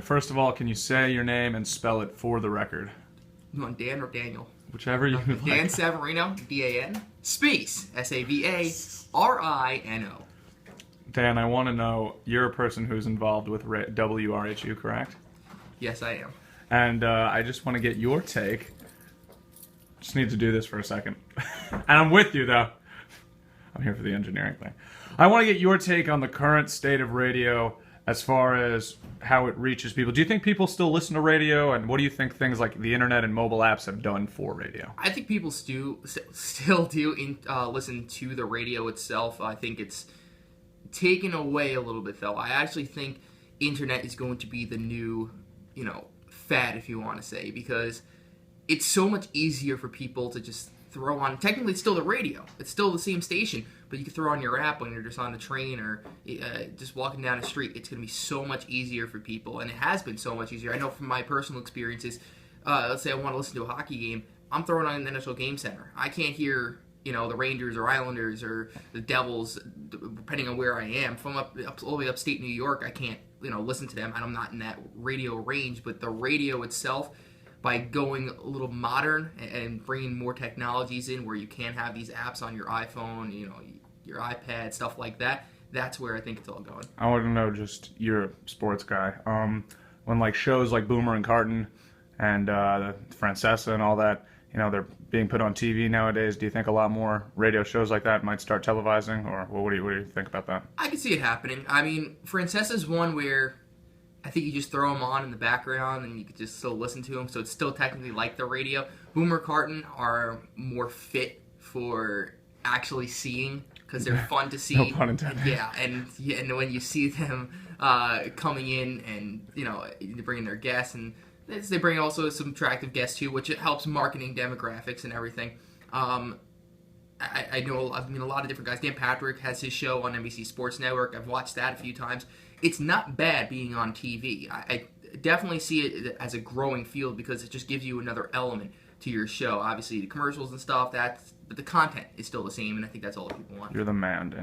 First of all, can you say your name and spell it for the record? You want Dan or Daniel? Whichever you would Dan like. Savarino, D-A-N, space, S-A-V-A-R-I-N-O. Dan, I want to know, you're a person who's involved with WRHU, correct? Yes, I am. And I just want to get your take. Just need to do this for a second. And I'm with you, though. I'm here for the engineering thing. I want to get your take on the current state of radio as far as how it reaches people. Do you think people still listen to radio? And what do you think things like the internet and mobile apps have done for radio? I think people still do listen to the radio itself. I think it's taken away a little bit, though. I actually think internet is going to be the new, fad, if you want to say, because it's so much easier for people to just throw on. Technically, it's still the radio. It's still the same station, but you can throw on your app when you're just on the train or just walking down the street. It's going to be so much easier for people, and it has been so much easier. I know from my personal experiences, let's say I want to listen to a hockey game, I'm throwing on the NHL Game Center. I can't hear, the Rangers or Islanders or the Devils, depending on where I am. If I'm up all the way upstate New York, I can't, listen to them. I'm not in that radio range, but the radio itself, by going a little modern and bringing more technologies in where you can have these apps on your iPhone, your iPad, stuff like that, that's where I think it's all going. I want to know, just, you're a sports guy. When like shows like Boomer and Carton and Francesa and all that, they're being put on TV nowadays. Do you think a lot more radio shows like that might start televising, or what do you think about that? I can see it happening. I mean, Francesa's one where I think you just throw them on in the background and you could just still listen to them, so it's still technically like the radio. Boomer Carton are more fit for actually seeing, because they're fun to see. No pun intended. Yeah, and when you see them coming in and bringing their guests, and they bring also some attractive guests too, which it helps marketing demographics and everything. I know a lot of different guys. Dan Patrick has his show on NBC Sports Network. I've watched that a few times. It's not bad being on TV. I definitely see it as a growing field because it just gives you another element to your show. Obviously, the commercials and stuff, but the content is still the same, and I think that's all that people want. You're the man, Dan.